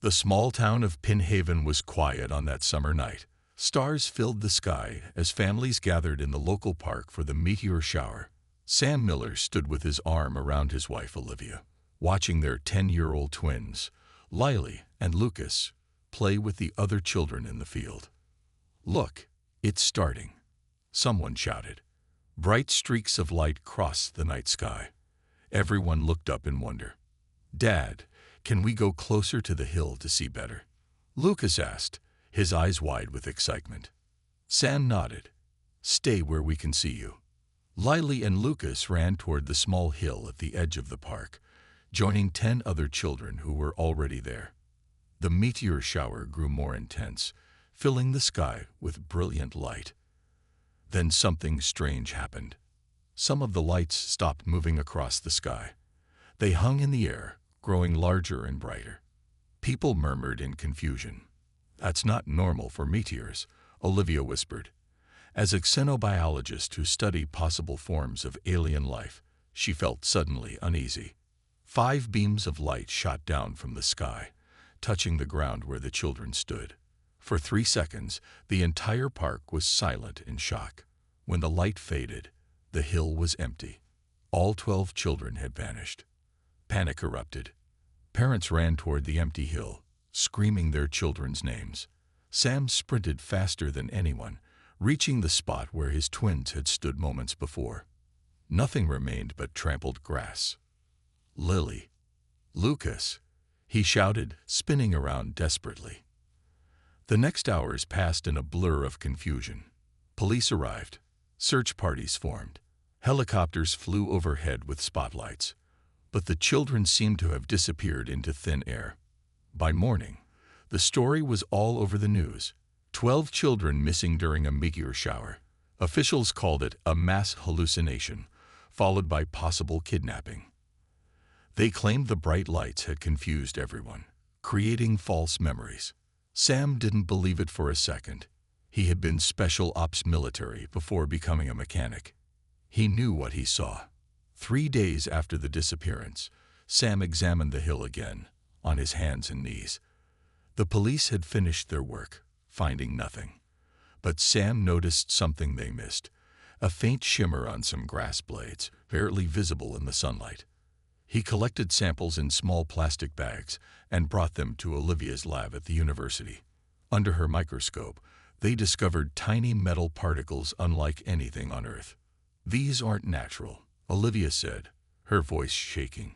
The small town of Pinhaven was quiet on that summer night. Stars filled the sky as families gathered in the local park for the meteor shower. Sam Miller stood with his arm around his wife Olivia, watching their 10-year-old twins, Lily and Lucas, play with the other children in the field. "Look, it's starting," someone shouted. Bright streaks of light crossed the night sky. Everyone looked up in wonder. "Dad, can we go closer to the hill to see better?" Lucas asked, his eyes wide with excitement. Sam nodded. "Stay where we can see you." Lily and Lucas ran toward the small hill at the edge of the park, joining 10 other children who were already there. The meteor shower grew more intense, filling the sky with brilliant light. Then something strange happened. Some of the lights stopped moving across the sky. They hung in the air, growing larger and brighter. People murmured in confusion. "That's not normal for meteors," Olivia whispered. As a xenobiologist who studied possible forms of alien life, she felt suddenly uneasy. 5 beams of light shot down from the sky, touching the ground where the children stood. For 3 seconds, the entire park was silent in shock. When the light faded, the hill was empty. All 12 children had vanished. Panic erupted. Parents ran toward the empty hill, screaming their children's names. Sam sprinted faster than anyone, reaching the spot where his twins had stood moments before. Nothing remained but trampled grass. "Lily! Lucas!" he shouted, spinning around desperately. The next hours passed in a blur of confusion. Police arrived. Search parties formed. Helicopters flew overhead with spotlights. But the children seemed to have disappeared into thin air. By morning, the story was all over the news. 12 children missing during a meteor shower. Officials called it a mass hallucination, followed by possible kidnapping. They claimed the bright lights had confused everyone, creating false memories. Sam didn't believe it for a second. He had been special ops military before becoming a mechanic. He knew what he saw. 3 days after the disappearance, Sam examined the hill again, on his hands and knees. The police had finished their work, finding nothing. But Sam noticed something they missed, a faint shimmer on some grass blades, barely visible in the sunlight. He collected samples in small plastic bags and brought them to Olivia's lab at the university. Under her microscope, they discovered tiny metal particles unlike anything on Earth. "These aren't natural," Olivia said, her voice shaking.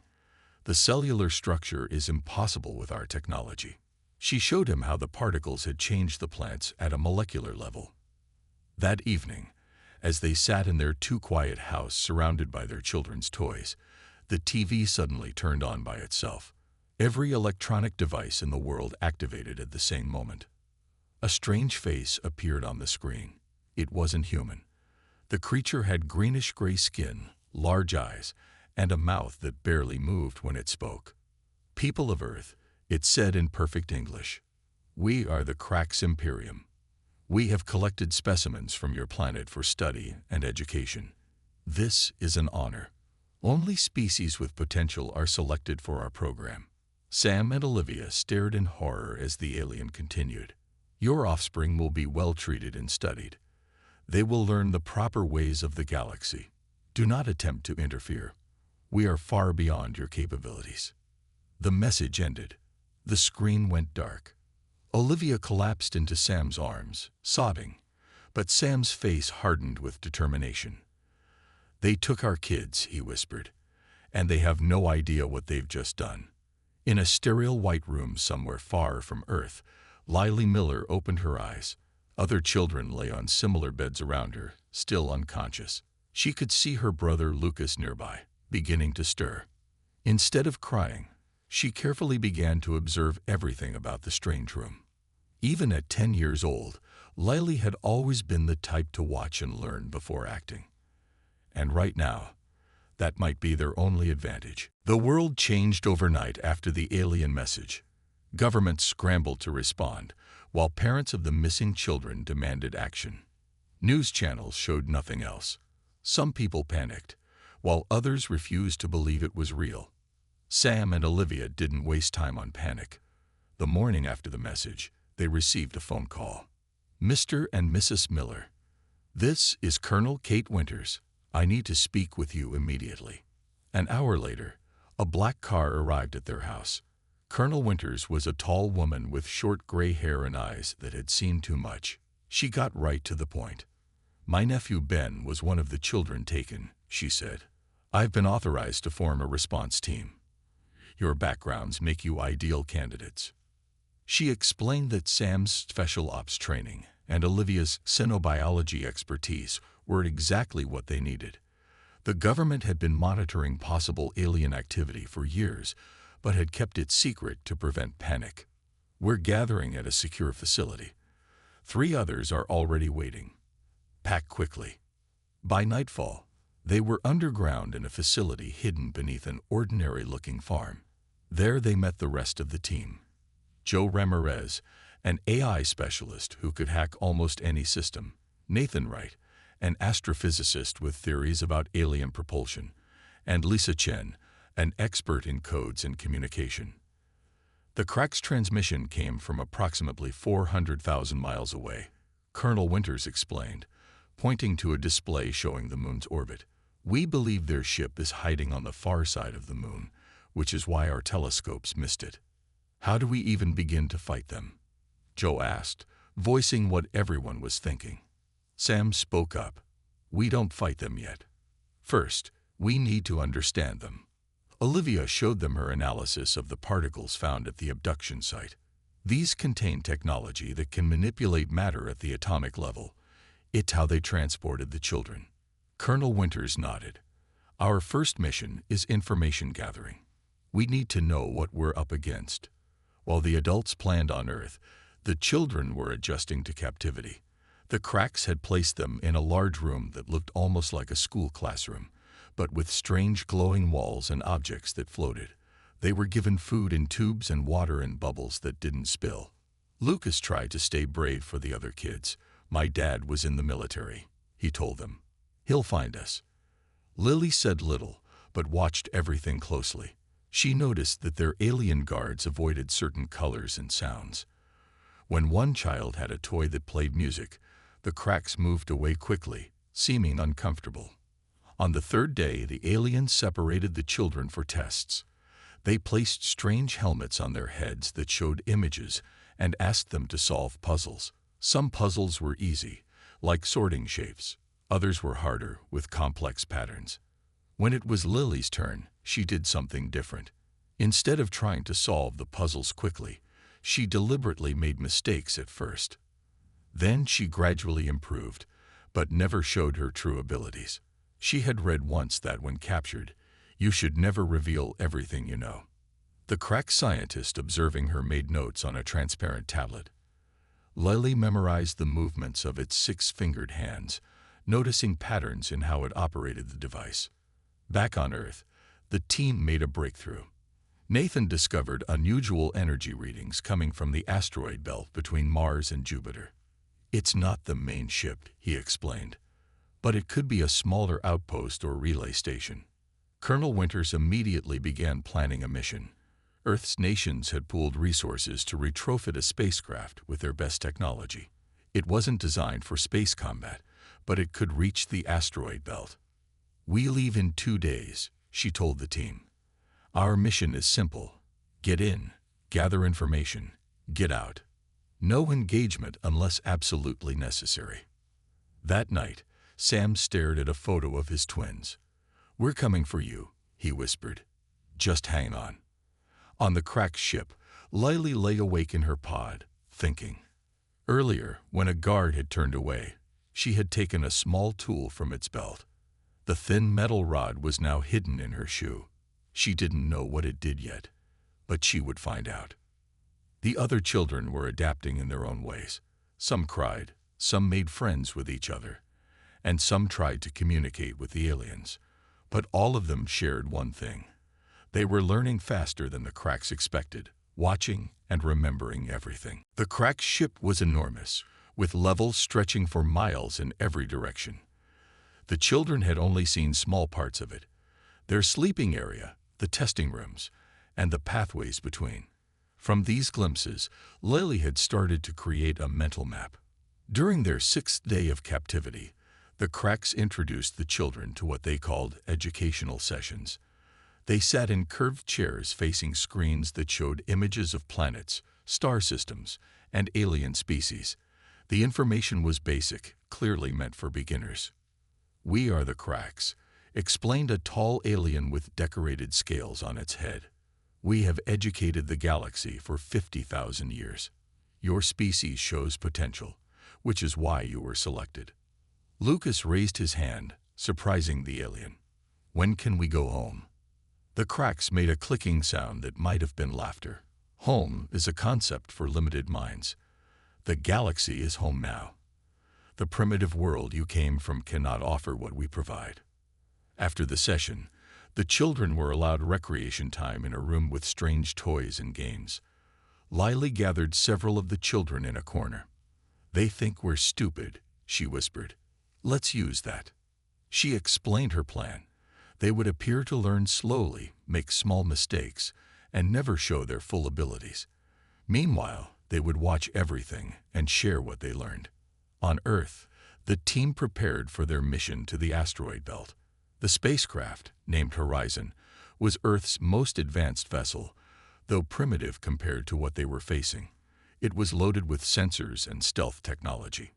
"The cellular structure is impossible with our technology." She showed him how the particles had changed the plants at a molecular level. That evening, as they sat in their too-quiet house surrounded by their children's toys, the TV suddenly turned on by itself. Every electronic device in the world activated at the same moment. A strange face appeared on the screen. It wasn't human. The creature had greenish-gray skin, large eyes, and a mouth that barely moved when it spoke. "People of Earth," it said in perfect English, "we are the Crax Imperium. We have collected specimens from your planet for study and education. This is an honor. Only species with potential are selected for our program." Sam and Olivia stared in horror as the alien continued. "Your offspring will be well treated and studied. They will learn the proper ways of the galaxy. Do not attempt to interfere. We are far beyond your capabilities." The message ended. The screen went dark. Olivia collapsed into Sam's arms, sobbing, but Sam's face hardened with determination. "They took our kids," he whispered, "and they have no idea what they've just done." In a sterile white room somewhere far from Earth, Lily Miller opened her eyes. Other children lay on similar beds around her, still unconscious. She could see her brother Lucas nearby, beginning to stir. Instead of crying, she carefully began to observe everything about the strange room. Even at 10 years old, Lily had always been the type to watch and learn before acting. And right now, that might be their only advantage. The world changed overnight after the alien message. Governments scrambled to respond, while parents of the missing children demanded action. News channels showed nothing else. Some people panicked, while others refused to believe it was real. Sam and Olivia didn't waste time on panic. The morning after the message, they received a phone call. Mr. and Mrs. Miller, this is Colonel Kate Winters. I need to speak with you immediately. An hour later, a black car arrived at their house. Colonel Winters was a tall woman with short gray hair and eyes that had seen too much. She got right to the point. My nephew Ben was one of the children taken, she said. I've been authorized to form a response team. Your backgrounds make you ideal candidates. She explained that Sam's special ops training and Olivia's xenobiology expertise were exactly what they needed. The government had been monitoring possible alien activity for years, but had kept it secret to prevent panic. We're gathering at a secure facility. 3 others are already waiting. Pack quickly. By nightfall, they were underground in a facility hidden beneath an ordinary-looking farm. There they met the rest of the team. Joe Ramirez, an AI specialist who could hack almost any system. Nathan Wright, an astrophysicist with theories about alien propulsion. And Lisa Chen, an expert in codes and communication. The crack's transmission came from approximately 400,000 miles away, Colonel Winters explained, pointing to a display showing the moon's orbit. We believe their ship is hiding on the far side of the moon, which is why our telescopes missed it. How do we even begin to fight them? Joe asked, voicing what everyone was thinking. Sam spoke up. We don't fight them yet. First, we need to understand them. Olivia showed them her analysis of the particles found at the abduction site. These contain technology that can manipulate matter at the atomic level. It's how they transported the children. Colonel Winters nodded. Our first mission is information gathering. We need to know what we're up against. While the adults planned on Earth, the children were adjusting to captivity. The cracks had placed them in a large room that looked almost like a school classroom, but with strange glowing walls and objects that floated. They were given food in tubes and water in bubbles that didn't spill. Lucas tried to stay brave for the other kids. My dad was in the military, he told them. He'll find us. Lily said little, but watched everything closely. She noticed that their alien guards avoided certain colors and sounds. When one child had a toy that played music, the cracks moved away quickly, seeming uncomfortable. On the 3rd day, the aliens separated the children for tests. They placed strange helmets on their heads that showed images and asked them to solve puzzles. Some puzzles were easy, like sorting shapes. Others were harder, with complex patterns. When it was Lily's turn, she did something different. Instead of trying to solve the puzzles quickly, she deliberately made mistakes at first. Then she gradually improved, but never showed her true abilities. She had read once that when captured, you should never reveal everything you know. The crack scientist observing her made notes on a transparent tablet. Lily memorized the movements of its 6-fingered hands, noticing patterns in how it operated the device. Back on Earth, the team made a breakthrough. Nathan discovered unusual energy readings coming from the asteroid belt between Mars and Jupiter. It's not the main ship, he explained, but it could be a smaller outpost or relay station. Colonel Winters immediately began planning a mission. Earth's nations had pooled resources to retrofit a spacecraft with their best technology. It wasn't designed for space combat, but it could reach the asteroid belt. We leave in 2 days, she told the team. Our mission is simple. Get in, gather information, get out. No engagement unless absolutely necessary. That night, Sam stared at a photo of his twins. We're coming for you, he whispered. Just hang on. On the cracked ship, Lily lay awake in her pod, thinking. Earlier, when a guard had turned away, she had taken a small tool from its belt. The thin metal rod was now hidden in her shoe. She didn't know what it did yet, but she would find out. The other children were adapting in their own ways. Some cried, some made friends with each other, and some tried to communicate with the aliens. But all of them shared one thing. They were learning faster than the cracks expected, watching and remembering everything. The cracked ship was enormous, with levels stretching for miles in every direction. The children had only seen small parts of it. Their sleeping area, the testing rooms, and the pathways between. From these glimpses, Lily had started to create a mental map. During their 6th day of captivity, the Cracks introduced the children to what they called educational sessions. They sat in curved chairs facing screens that showed images of planets, star systems, and alien species. The information was basic, clearly meant for beginners. "We are the Cracks," explained a tall alien with decorated scales on its head. "We have educated the galaxy for 50,000 years. Your species shows potential, which is why you were selected." Lucas raised his hand, surprising the alien. "When can we go home?" The Cracks made a clicking sound that might have been laughter. Home is a concept for limited minds. The galaxy is home now. The primitive world you came from cannot offer what we provide. After the session, the children were allowed recreation time in a room with strange toys and games. Lily gathered several of the children in a corner. "They think we're stupid," she whispered. "Let's use that." She explained her plan. They would appear to learn slowly, make small mistakes, and never show their full abilities. Meanwhile, they would watch everything and share what they learned. On Earth, the team prepared for their mission to the asteroid belt. The spacecraft, named Horizon, was Earth's most advanced vessel, though primitive compared to what they were facing. It was loaded with sensors and stealth technology.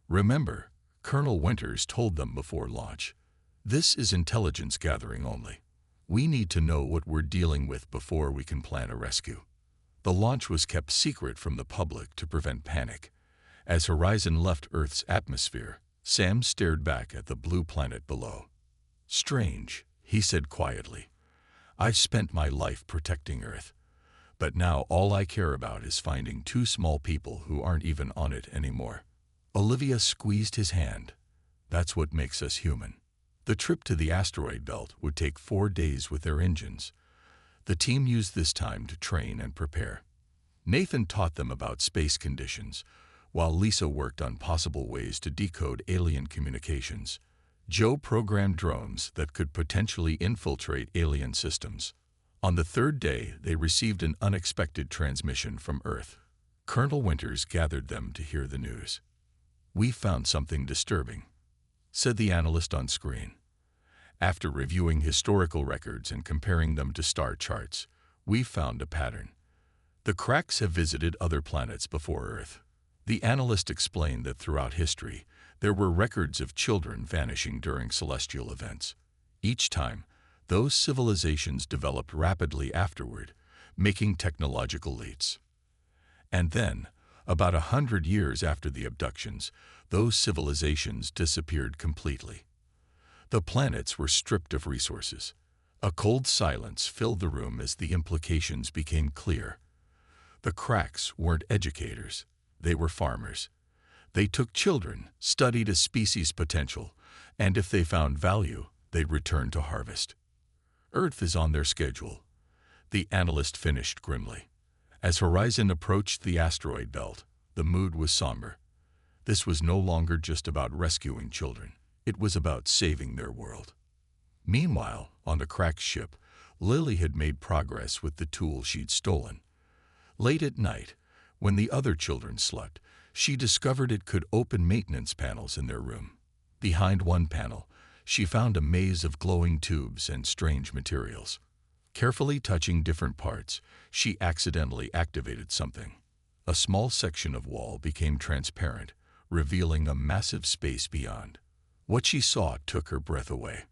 Remember, Colonel Winters told them before launch, "This is intelligence gathering only. We need to know what we're dealing with before we can plan a rescue." The launch was kept secret from the public to prevent panic. As Horizon left Earth's atmosphere, Sam stared back at the blue planet below. "Strange," he said quietly. "I've spent my life protecting Earth, but now all I care about is finding 2 small people who aren't even on it anymore." Olivia squeezed his hand. "That's what makes us human." The trip to the asteroid belt would take 4 days with their engines. The team used this time to train and prepare. Nathan taught them about space conditions, while Lisa worked on possible ways to decode alien communications. Joe programmed drones that could potentially infiltrate alien systems. On the 3rd day, they received an unexpected transmission from Earth. Colonel Winters gathered them to hear the news. "We found something disturbing," said the analyst on screen. "After reviewing historical records and comparing them to star charts, we found a pattern. The Cracks have visited other planets before Earth." The analyst explained that throughout history, there were records of children vanishing during celestial events. Each time, those civilizations developed rapidly afterward, making technological leaps. And then, about 100 years after the abductions, those civilizations disappeared completely. The planets were stripped of resources. A cold silence filled the room as the implications became clear. The Cracks weren't educators. They were farmers. They took children, studied a species' potential, and if they found value, they'd return to harvest. Earth is on their schedule, the analyst finished grimly. As Horizon approached the asteroid belt, the mood was somber. This was no longer just about rescuing children. It was about saving their world. Meanwhile, on the Crack's ship, Lily had made progress with the tool she'd stolen. Late at night, when the other children slept, she discovered it could open maintenance panels in their room. Behind one panel, she found a maze of glowing tubes and strange materials. Carefully touching different parts, she accidentally activated something. A small section of wall became transparent, revealing a massive space beyond. What she saw took her breath away.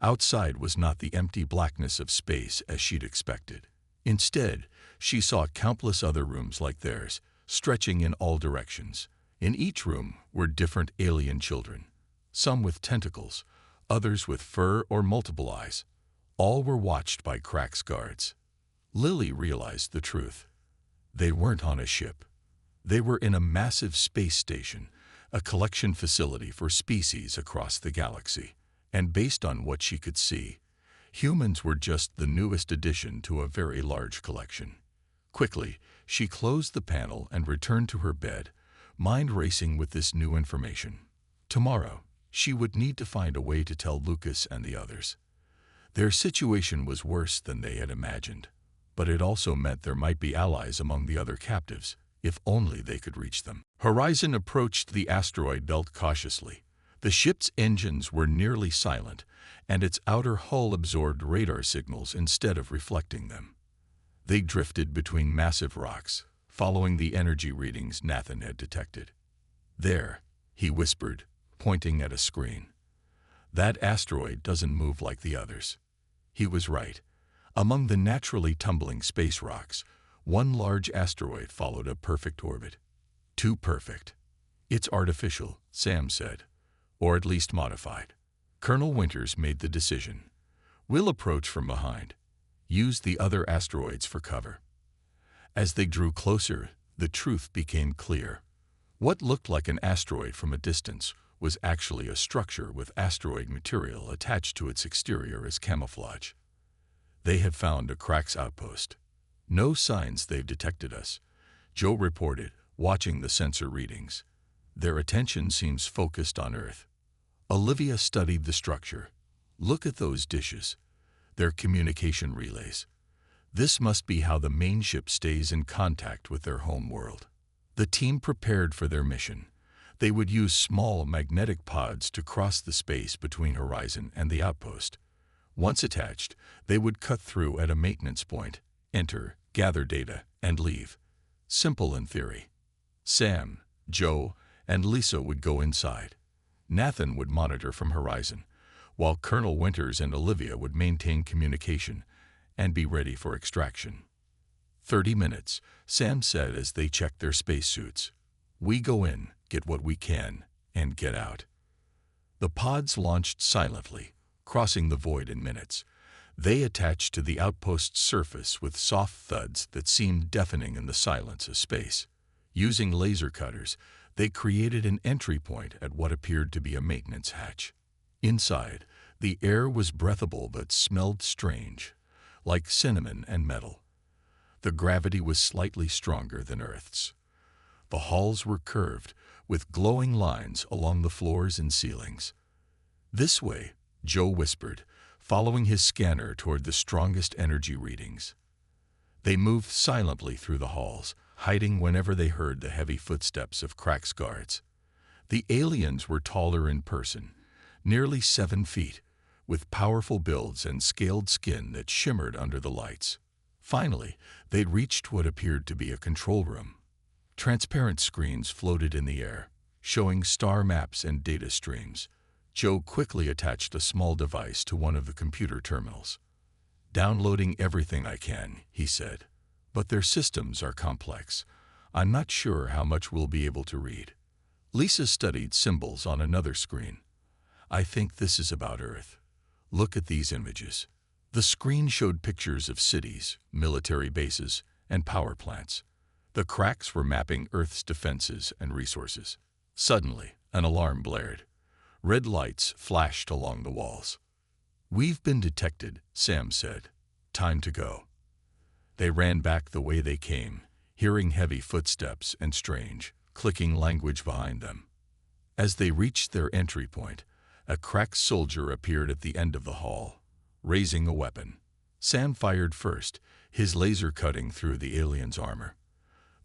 Outside was not the empty blackness of space as she'd expected. Instead, she saw countless other rooms like theirs, stretching in all directions. In each room were different alien children, some with tentacles, others with fur or multiple eyes. All were watched by Crack's guards. Lily realized the truth. They weren't on a ship. They were in a massive space station, a collection facility for species across the galaxy. And based on what she could see, humans were just the newest addition to a very large collection. Quickly, she closed the panel and returned to her bed, mind racing with this new information. Tomorrow, she would need to find a way to tell Lucas and the others. Their situation was worse than they had imagined. but it also meant there might be allies among the other captives, if only they could reach them. Horizon approached the asteroid belt cautiously. The ship's engines were nearly silent, and its outer hull absorbed radar signals instead of reflecting them. They drifted between massive rocks, following the energy readings Nathan had detected. "There," he whispered, pointing at a screen. "That asteroid doesn't move like the others." He was right. Among the naturally tumbling space rocks, one large asteroid followed a perfect orbit. Too perfect. "It's artificial," Sam said, "or at least modified." Colonel Winters made the decision. "We'll approach from behind. Use the other asteroids for cover." As they drew closer, the truth became clear. What looked like an asteroid from a distance was actually a structure with asteroid material attached to its exterior as camouflage. They had found a Krax outpost. "No signs they've detected us," Joe reported, watching the sensor readings. "Their attention seems focused on Earth." Olivia studied the structure. "Look at those dishes. They're communication relays. This must be how the main ship stays in contact with their home world." The team prepared for their mission. They would use small magnetic pods to cross the space between Horizon and the outpost. Once attached, they would cut through at a maintenance point, enter, gather data, and leave. Simple in theory. Sam, Joe, and Lisa would go inside. Nathan would monitor from Horizon, while Colonel Winters and Olivia would maintain communication and be ready for extraction. 30 minutes, Sam said as they checked their spacesuits. "We go in, get what we can, and get out." The pods launched silently, crossing the void in minutes. They attached to the outpost's surface with soft thuds that seemed deafening in the silence of space. Using laser cutters, they created an entry point at what appeared to be a maintenance hatch. Inside, the air was breathable but smelled strange, like cinnamon and metal. The gravity was slightly stronger than Earth's. The halls were curved, with glowing lines along the floors and ceilings. "This way," Joe whispered, following his scanner toward the strongest energy readings. They moved silently through the halls, hiding whenever they heard the heavy footsteps of Krax guards. The aliens were taller in person, nearly 7 feet, with powerful builds and scaled skin that shimmered under the lights. Finally, they'd reached what appeared to be a control room. Transparent screens floated in the air, showing star maps and data streams. Joe quickly attached a small device to one of the computer terminals. "Downloading everything I can," he said. "But their systems are complex. I'm not sure how much we'll be able to read." Lisa studied symbols on another screen. "I think this is about Earth. Look at these images." The screen showed pictures of cities, military bases, and power plants. The Krax were mapping Earth's defenses and resources. Suddenly, an alarm blared. Red lights flashed along the walls. "We've been detected," Sam said. "Time to go." They ran back the way they came, hearing heavy footsteps and strange, clicking language behind them. As they reached their entry point, a Krax soldier appeared at the end of the hall, raising a weapon. Sam fired first, his laser cutting through the alien's armor.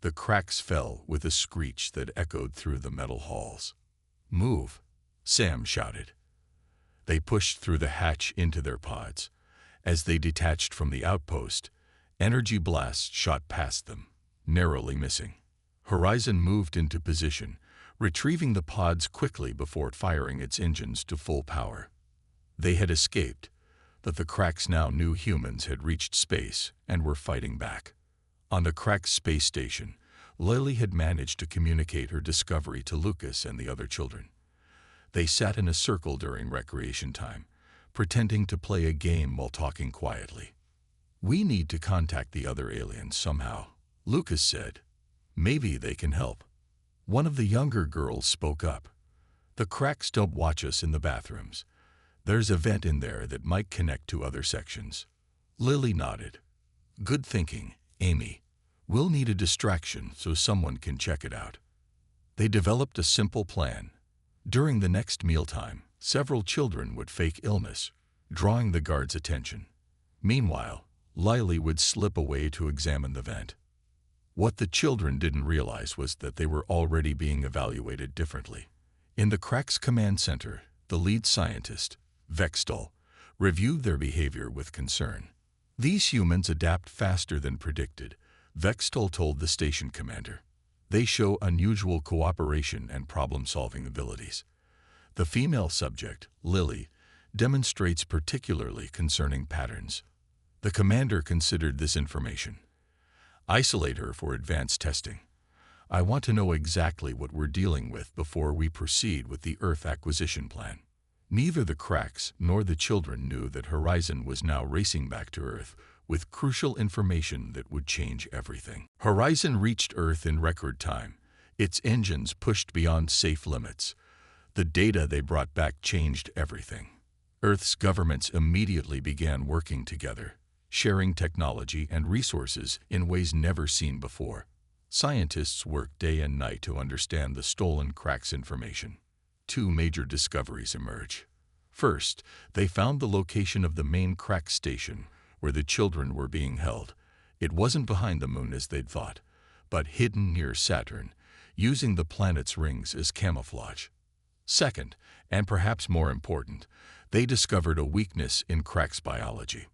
The Krax fell with a screech that echoed through the metal halls. "Move," Sam shouted. They pushed through the hatch into their pods. As they detached from the outpost, energy blasts shot past them, narrowly missing. Horizon moved into position, retrieving the pods quickly before firing its engines to full power. They had escaped, but the Krax now knew humans had reached space and were fighting back. On the Krax space station, Lily had managed to communicate her discovery to Lucas and the other children. They sat in a circle during recreation time, pretending to play a game while talking quietly. "We need to contact the other aliens somehow," Lucas said. "Maybe they can help." One of the younger girls spoke up. "The Krax don't watch us in the bathrooms. There's a vent in there that might connect to other sections." Lily nodded. "Good thinking, Amy. We'll need a distraction so someone can check it out." They developed a simple plan. During the next mealtime, several children would fake illness, drawing the guards' attention. Meanwhile, Lily would slip away to examine the vent. What the children didn't realize was that they were already being evaluated differently. In the Crack's command center, the lead scientist, Vextal, reviewed their behavior with concern. These humans adapt faster than predicted, Vextal told the station commander. They show unusual cooperation and problem-solving abilities. The female subject, Lily, demonstrates particularly concerning patterns. The commander considered this information. Isolate her for advanced testing. I want to know exactly what we're dealing with before we proceed with the Earth acquisition plan. Neither the Cracks nor the children knew that Horizon was now racing back to Earth with crucial information that would change everything. Horizon reached Earth in record time. Its engines pushed beyond safe limits. The data they brought back changed everything. Earth's governments immediately began working together, sharing technology and resources in ways never seen before. Scientists worked day and night to understand the stolen Cracks information. Two major discoveries emerge. First, they found the location of the main Crack station where the children were being held. It wasn't behind the moon as they'd thought, but hidden near Saturn, using the planet's rings as camouflage. Second, and perhaps more important, they discovered a weakness in Crack's biology.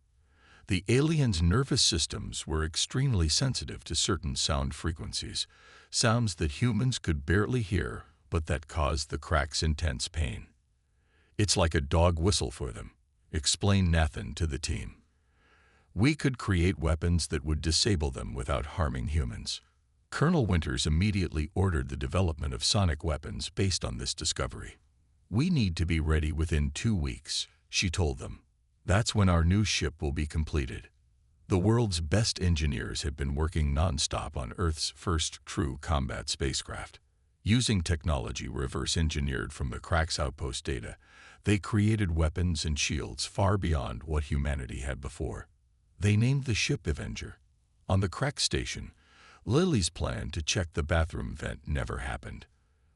The aliens' nervous systems were extremely sensitive to certain sound frequencies, sounds that humans could barely hear but that caused the Cracks intense pain. It's like a dog whistle for them, explained Nathan to the team. We could create weapons that would disable them without harming humans. Colonel Winters immediately ordered the development of sonic weapons based on this discovery. We need to be ready within 2 weeks, she told them. That's when our new ship will be completed. The world's best engineers have been working non-stop on Earth's first true combat spacecraft. Using technology reverse-engineered from the Crack's outpost data, they created weapons and shields far beyond what humanity had before. They named the ship Avenger. On the Crack station, Lily's plan to check the bathroom vent never happened.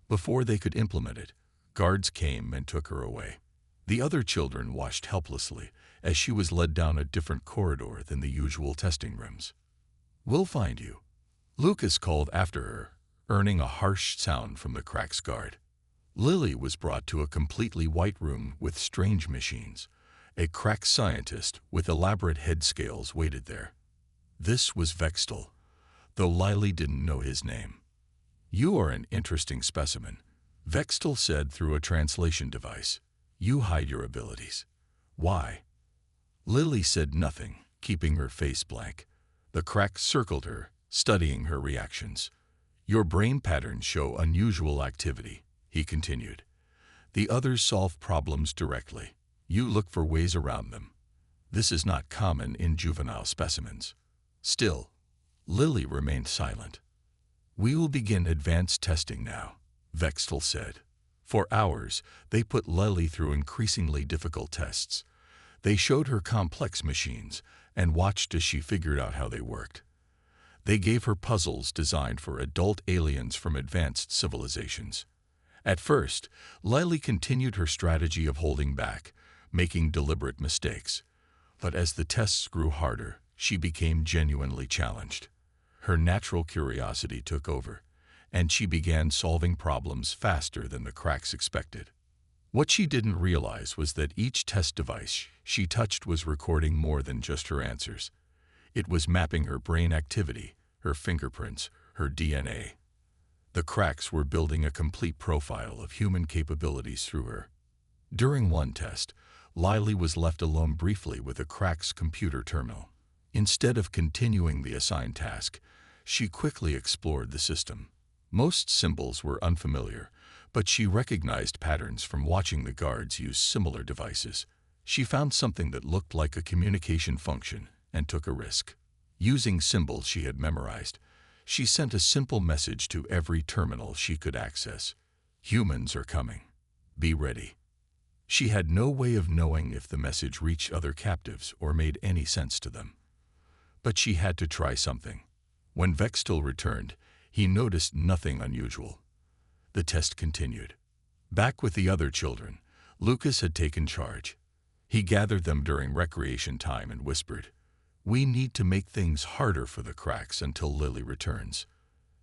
Before they could implement it, guards came and took her away. The other children watched helplessly as she was led down a different corridor than the usual testing rooms. "We'll find you," Lucas called after her, earning a harsh sound from the Crack's guard. Lily was brought to a completely white room with strange machines. A Crack scientist with elaborate head scales waited there. This was Vextal, though Lily didn't know his name. "You are an interesting specimen," Vextal said through a translation device. "You hide your abilities. Why?" Lily said nothing, keeping her face blank. The Crack circled her, studying her reactions. "Your brain patterns show unusual activity," he continued. "The others solve problems directly. You look for ways around them. This is not common in juvenile specimens." Still, Lily remained silent. "We will begin advanced testing now," Vextal said. For hours, they put Lily through increasingly difficult tests. They showed her complex machines and watched as she figured out how they worked. They gave her puzzles designed for adult aliens from advanced civilizations. At first, Lily continued her strategy of holding back, making deliberate mistakes. But as the tests grew harder, she became genuinely challenged. Her natural curiosity took over, and she began solving problems faster than the Cracks expected. What she didn't realize was that each test device she touched was recording more than just her answers. It was mapping her brain activity, her fingerprints, her DNA. The Cracks were building a complete profile of human capabilities through her. During one test, Lily was left alone briefly with a Crack's computer terminal. Instead of continuing the assigned task, she quickly explored the system. Most symbols were unfamiliar, but she recognized patterns from watching the guards use similar devices. She found something that looked like a communication function and took a risk. Using symbols she had memorized, she sent a simple message to every terminal she could access. "Humans are coming. Be ready." She had no way of knowing if the message reached other captives or made any sense to them. But she had to try something. When Vextal returned, he noticed nothing unusual. The test continued. Back with the other children, Lucas had taken charge. He gathered them during recreation time and whispered, We need to make things harder for the cracks until Lily returns.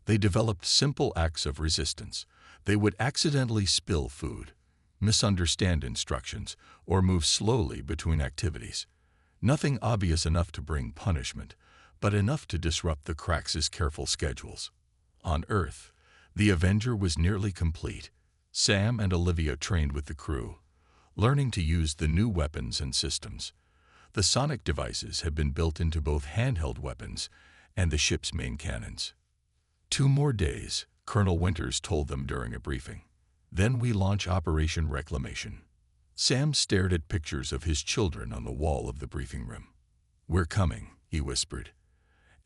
They developed simple acts of resistance. They would accidentally spill food, misunderstand instructions, or move slowly between activities. Nothing obvious enough to bring punishment, but enough to disrupt the cracks' careful schedules. On Earth, the Avenger was nearly complete. Sam and Olivia trained with the crew, learning to use the new weapons and systems. The sonic devices had been built into both handheld weapons and the ship's main cannons. 2 more days, Colonel Winters told them during a briefing. Then we launch Operation Reclamation. Sam stared at pictures of his children on the wall of the briefing room. "We're coming," he whispered,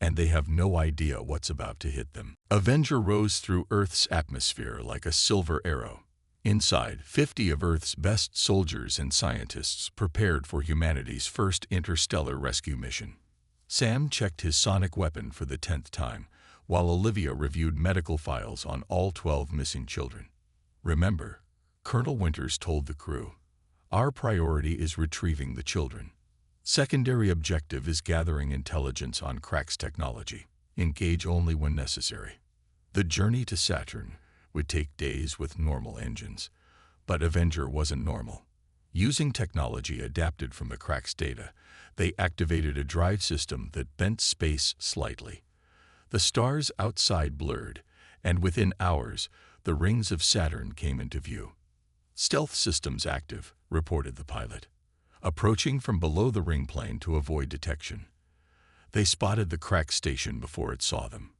"and they have no idea what's about to hit them." Avenger rose through Earth's atmosphere like a silver arrow. Inside, 50 of Earth's best soldiers and scientists prepared for humanity's first interstellar rescue mission. Sam checked his sonic weapon for the 10th time, while Olivia reviewed medical files on all 12 missing children. "Remember," Colonel Winters told the crew, "our priority is retrieving the children. Secondary objective is gathering intelligence on Cracks technology. Engage only when necessary." The journey to Saturn would take days with normal engines, but Avenger wasn't normal. Using technology adapted from the Cracks data, they activated a drive system that bent space slightly. The stars outside blurred, and within hours, the rings of Saturn came into view. "Stealth systems active," reported the pilot, approaching from below the ring plane to avoid detection. They spotted the Cracks station before it saw them.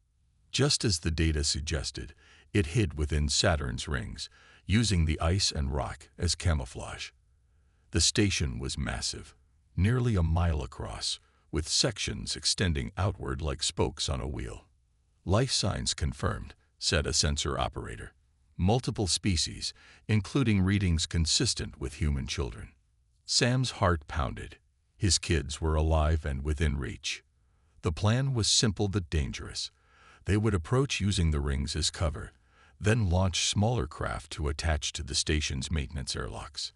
Just as the data suggested, it hid within Saturn's rings, using the ice and rock as camouflage. The station was massive, nearly a mile across, with sections extending outward like spokes on a wheel. "Life signs confirmed," said a sensor operator. "Multiple species, including readings consistent with human children." Sam's heart pounded. His kids were alive and within reach. The plan was simple but dangerous. They would approach using the rings as cover, then launch smaller craft to attach to the station's maintenance airlocks.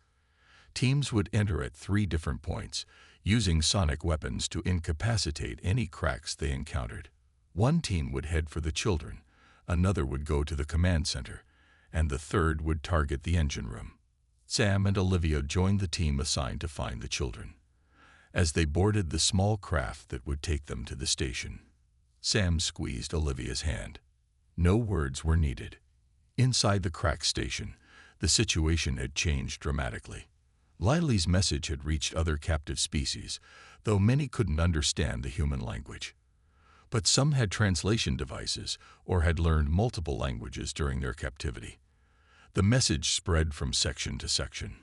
Teams would enter at 3 different points, using sonic weapons to incapacitate any cracks they encountered. One team would head for the children, another would go to the command center, and the third would target the engine room. Sam and Olivia joined the team assigned to find the children. As they boarded the small craft that would take them to the station, Sam squeezed Olivia's hand. No words were needed. Inside the Cracks station, the situation had changed dramatically. Lily's message had reached other captive species, though many couldn't understand the human language. But some had translation devices or had learned multiple languages during their captivity. The message spread from section to section.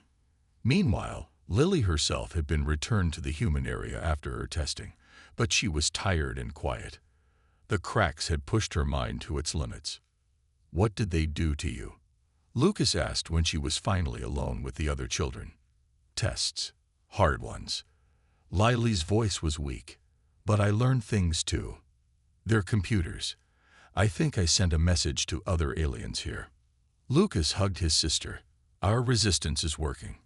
Meanwhile, Lily herself had been returned to the human area after her testing, but she was tired and quiet. The Cracks had pushed her mind to its limits. "What did they do to you?" Lucas asked when she was finally alone with the other children. "Tests. Hard ones." Lily's voice was weak. "But I learned things too. They're computers. I think I sent a message to other aliens here." Lucas hugged his sister. "Our resistance is working.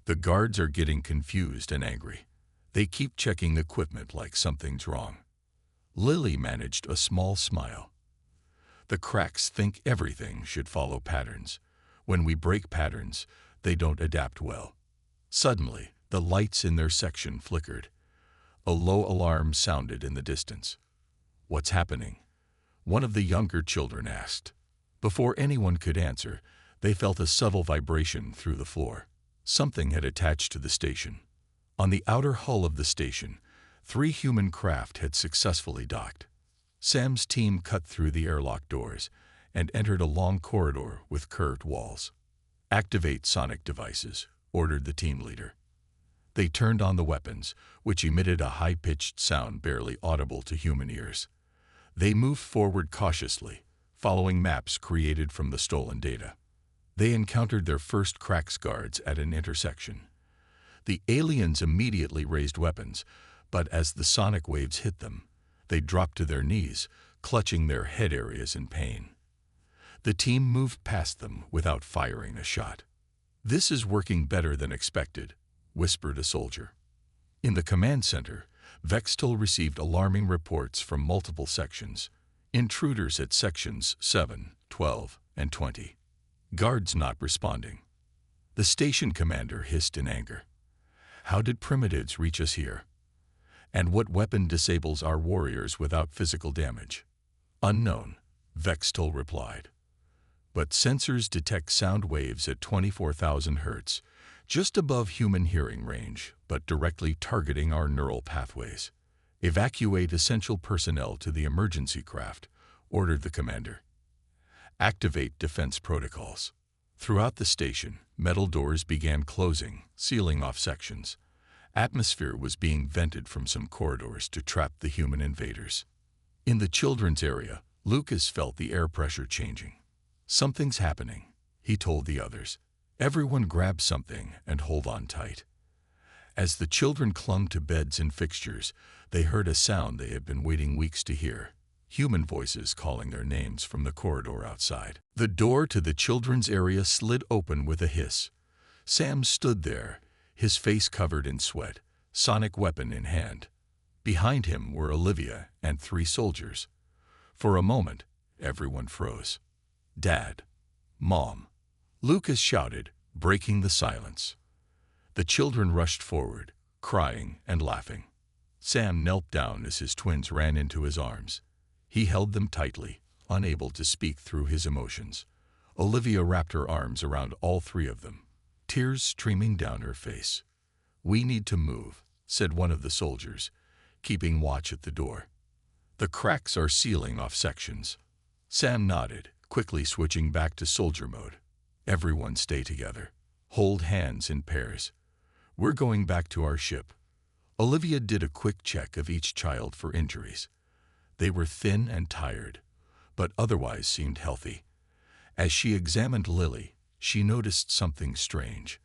The guards are getting confused and angry. They keep checking the equipment like something's wrong." Lily managed a small smile. "The Cracks think everything should follow patterns. When we break patterns, they don't adapt well." Suddenly, the lights in their section flickered. A low alarm sounded in the distance. "What's happening?" one of the younger children asked. Before anyone could answer, they felt a subtle vibration through the floor. Something had attached to the station. On the outer hull of the station, 3 human craft had successfully docked. Sam's team cut through the airlock doors and entered a long corridor with curved walls. "Activate sonic devices," ordered the team leader. They turned on the weapons, which emitted a high-pitched sound barely audible to human ears. They moved forward cautiously, following maps created from the stolen data. They encountered their first Cracks guards at an intersection. The aliens immediately raised weapons, but as the sonic waves hit them, they dropped to their knees, clutching their head areas in pain. The team moved past them without firing a shot. "This is working better than expected," whispered a soldier. In the command center, Vextol received alarming reports from multiple sections. Intruders at sections 7, 12, and 20. Guards not responding. The station commander hissed in anger. How did primitives reach us here? And what weapon disables our warriors without physical damage? Unknown, Vextol replied. But sensors detect sound waves at 24,000 Hz, just above human hearing range, but directly targeting our neural pathways. Evacuate essential personnel to the emergency craft, ordered the commander. Activate defense protocols. Throughout the station, metal doors began closing, sealing off sections. Atmosphere was being vented from some corridors to trap the human invaders. In the children's area, Lucas felt the air pressure changing. Something's happening, he told the others. Everyone grab something and hold on tight. As the children clung to beds and fixtures, they heard a sound they had been waiting weeks to hear. Human voices calling their names from the corridor outside. The door to the children's area slid open with a hiss. Sam stood there, his face covered in sweat, sonic weapon in hand. Behind him were Olivia and 3 soldiers. For a moment, everyone froze. Dad, Mom, Lucas shouted, breaking the silence. The children rushed forward, crying and laughing. Sam knelt down as his twins ran into his arms. He held them tightly, unable to speak through his emotions. Olivia wrapped her arms around all 3 of them, tears streaming down her face. We need to move, said one of the soldiers, keeping watch at the door. The cracks are sealing off sections. Sam nodded, quickly switching back to soldier mode. Everyone stay together. Hold hands in pairs. We're going back to our ship. Olivia did a quick check of each child for injuries. They were thin and tired, but otherwise seemed healthy. As she examined Lily, she noticed something strange.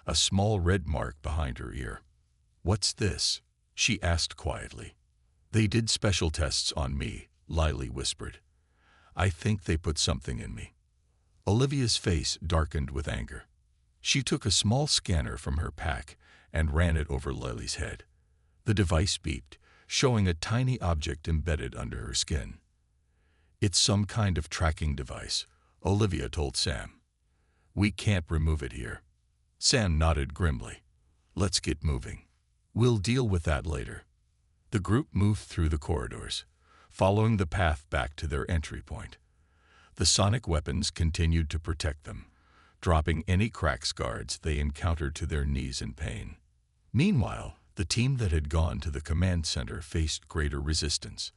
A small red mark behind her ear. What's this? She asked quietly. They did special tests on me, Lily whispered. I think they put something in me. Olivia's face darkened with anger. She took a small scanner from her pack and ran it over Lily's head. The device beeped, showing a tiny object embedded under her skin. It's some kind of tracking device, Olivia told Sam. We can't remove it here. Sam nodded grimly. Let's get moving. We'll deal with that later. The group moved through the corridors, following the path back to their entry point. The sonic weapons continued to protect them, dropping any cracks guards they encountered to their knees in pain. Meanwhile, the team that had gone to the command center faced greater resistance.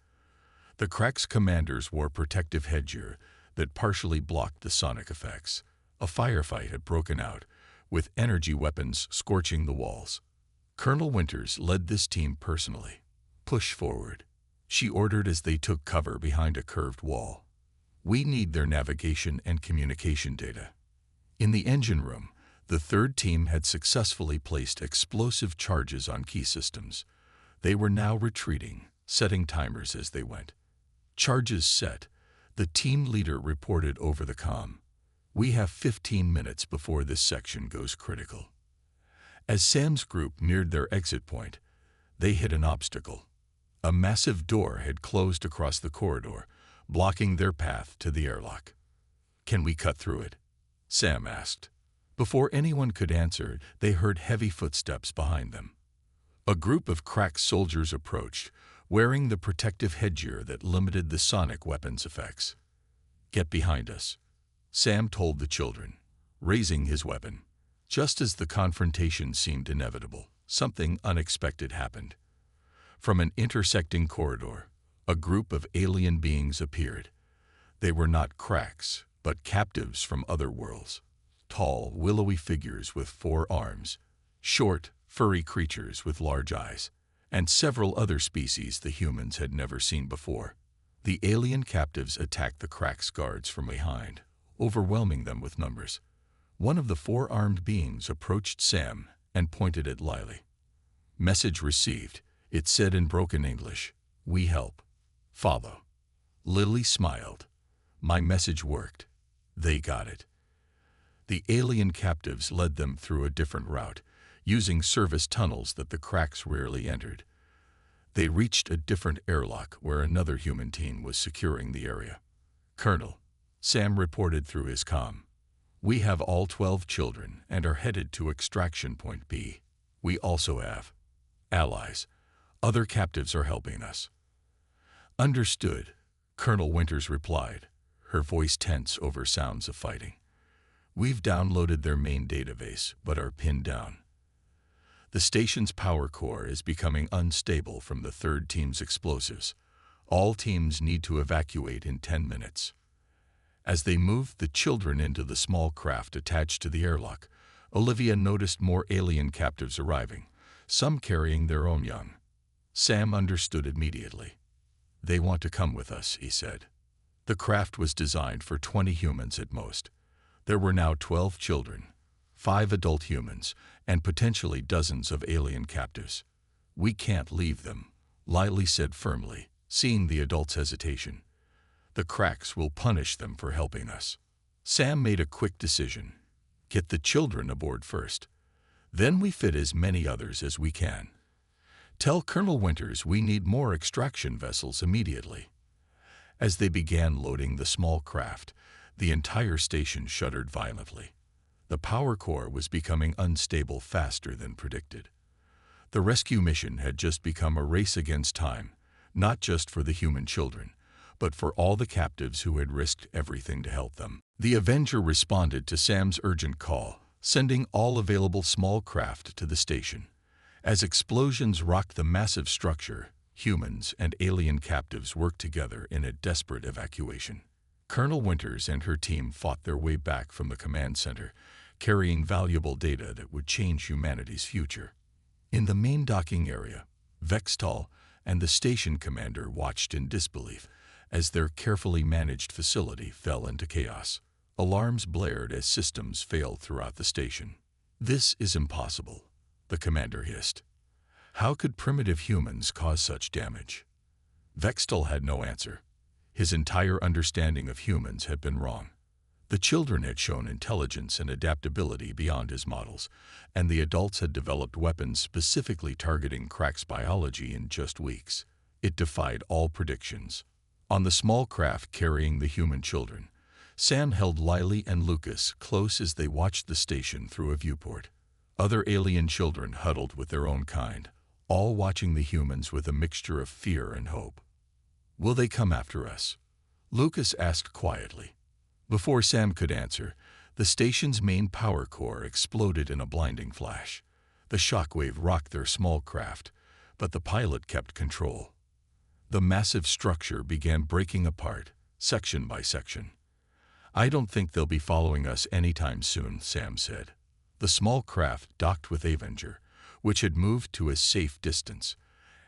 The cracks commanders wore protective headgear that partially blocked the sonic effects. A firefight had broken out, with energy weapons scorching the walls. Colonel Winters led this team personally. Push forward, she ordered as they took cover behind a curved wall. We need their navigation and communication data. In the engine room, the 3rd team had successfully placed explosive charges on key systems. They were now retreating, setting timers as they went. Charges set, the team leader reported over the comm. We have 15 minutes before this section goes critical. As Sam's group neared their exit point, they hit an obstacle. A massive door had closed across the corridor, blocking their path to the airlock. Can we cut through it? Sam asked. Before anyone could answer, they heard heavy footsteps behind them. A group of crack soldiers approached, wearing the protective headgear that limited the sonic weapons effects. Get behind us, Sam told the children, raising his weapon. Just as the confrontation seemed inevitable, something unexpected happened. From an intersecting corridor, a group of alien beings appeared. They were not cracks, but captives from other worlds. Tall, willowy figures with 4 arms, short, furry creatures with large eyes, and several other species the humans had never seen before. The alien captives attacked the cracks guards from behind, overwhelming them with numbers. One of the 4-armed beings approached Sam and pointed at Lily. Message received, it said in broken English. We help. Follow. Lily smiled. My message worked. They got it. The alien captives led them through a different route, using service tunnels that the cracks rarely entered. They reached a different airlock where another human team was securing the area. "Colonel," Sam reported through his comm, "we have all 12 children and are headed to extraction point B. We also have allies. Other captives are helping us." "Understood," Colonel Winters replied, her voice tense over sounds of fighting. "We've downloaded their main database, but are pinned down. The station's power core is becoming unstable from the third team's explosives. All teams need to evacuate in 10 minutes. As they moved the children into the small craft attached to the airlock, Olivia noticed more alien captives arriving, some carrying their own young. Sam understood immediately. "They want to come with us," he said. The craft was designed for 20 humans at most. There were now 12 children, 5 adult humans, and potentially dozens of alien captives. "We can't leave them," Lily said firmly, seeing the adults' hesitation. "The cracks will punish them for helping us." Sam made a quick decision. "Get the children aboard first. Then we fit as many others as we can. Tell Colonel Winters we need more extraction vessels immediately." As they began loading the small craft, the entire station shuddered violently. The power core was becoming unstable faster than predicted. The rescue mission had just become a race against time, not just for the human children, but for all the captives who had risked everything to help them. The Avenger responded to Sam's urgent call, sending all available small craft to the station. As explosions rocked the massive structure, humans and alien captives worked together in a desperate evacuation. Colonel Winters and her team fought their way back from the command center, carrying valuable data that would change humanity's future. In the main docking area, Vextal and the station commander watched in disbelief as their carefully managed facility fell into chaos. Alarms blared as systems failed throughout the station. "This is impossible," the commander hissed. "How could primitive humans cause such damage?" Vextal had no answer. His entire understanding of humans had been wrong. The children had shown intelligence and adaptability beyond his models, and the adults had developed weapons specifically targeting Crack's biology in just weeks. It defied all predictions. On the small craft carrying the human children, Sam held Lily and Lucas close as they watched the station through a viewport. Other alien children huddled with their own kind, all watching the humans with a mixture of fear and hope. "Will they come after us?" Lucas asked quietly. Before Sam could answer, the station's main power core exploded in a blinding flash. The shockwave rocked their small craft, but the pilot kept control. The massive structure began breaking apart, section by section. "I don't think they'll be following us anytime soon," Sam said. The small craft docked with Avenger, which had moved to a safe distance.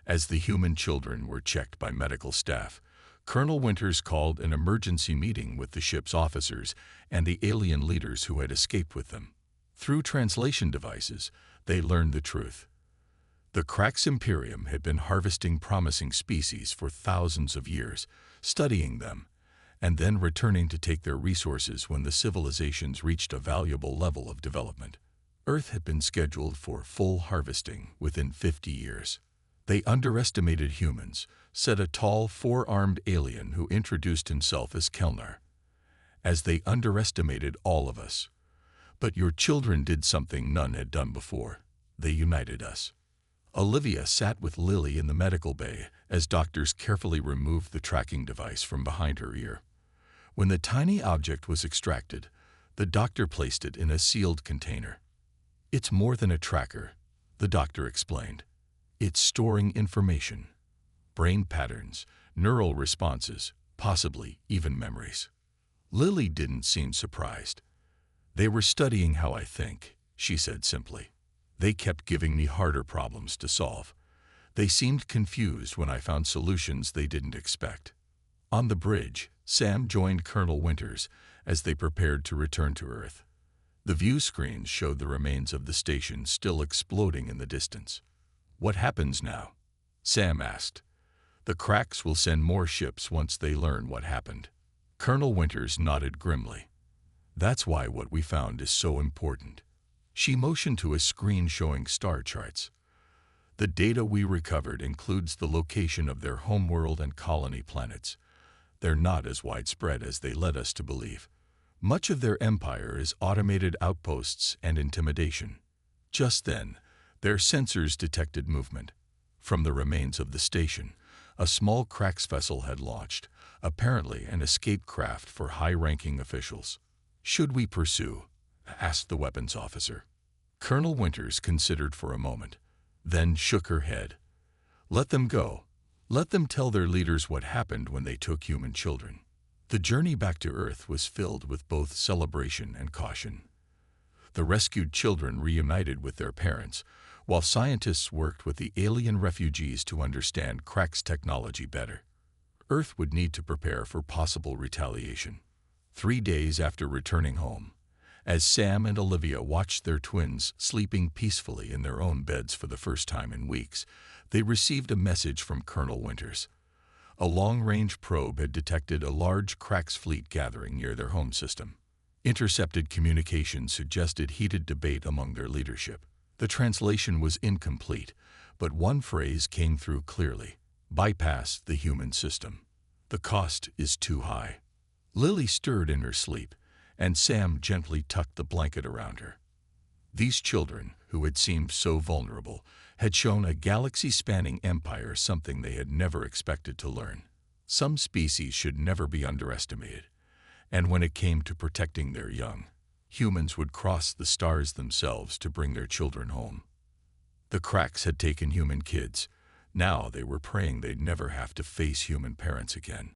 As the human children were checked by medical staff, Colonel Winters called an emergency meeting with the ship's officers and the alien leaders who had escaped with them. Through translation devices, they learned the truth. The Crack's Imperium had been harvesting promising species for thousands of years, studying them, and then returning to take their resources when the civilizations reached a valuable level of development. Earth had been scheduled for full harvesting within 50 years. They underestimated humans, said a tall, four-armed alien who introduced himself as Kelnar. "As they underestimated all of us. But your children did something none had done before. They united us." Olivia sat with Lily in the medical bay as doctors carefully removed the tracking device from behind her ear. When the tiny object was extracted, the doctor placed it in a sealed container. "It's more than a tracker," the doctor explained. "It's storing information. Brain patterns, neural responses, possibly even memories." Lily didn't seem surprised. "They were studying how I think," she said simply. "They kept giving me harder problems to solve. They seemed confused when I found solutions they didn't expect." On the bridge, Sam joined Colonel Winters as they prepared to return to Earth. The view screens showed the remains of the station still exploding in the distance. "What happens now?" Sam asked. "The Cracks will send more ships once they learn what happened." Colonel Winters nodded grimly. "That's why what we found is so important." She motioned to a screen showing star charts. The data we recovered includes the location of their homeworld and colony planets. They're not as widespread as they led us to believe. Much of their empire is automated outposts and intimidation. Just then, their sensors detected movement. From the remains of the station, a small Krax vessel had launched, apparently an escape craft for high-ranking officials. "Should we pursue?" asked the weapons officer. Colonel Winters considered for a moment, then shook her head. "Let them go. Let them tell their leaders what happened when they took human children." The journey back to Earth was filled with both celebration and caution. The rescued children reunited with their parents, while scientists worked with the alien refugees to understand Krax technology better. Earth would need to prepare for possible retaliation. 3 days after returning home, as Sam and Olivia watched their twins sleeping peacefully in their own beds for the first time in weeks, they received a message from Colonel Winters. A long-range probe had detected a large Krax fleet gathering near their home system. Intercepted communication suggested heated debate among their leadership. The translation was incomplete, but one phrase came through clearly: bypass the human system. The cost is too high. Lily stirred in her sleep, and Sam gently tucked the blanket around her. These children, who had seemed so vulnerable, had shown a galaxy-spanning empire something they had never expected to learn. Some species should never be underestimated, and when it came to protecting their young, humans would cross the stars themselves to bring their children home. The Krax had taken human kids. Now they were praying they'd never have to face human parents again.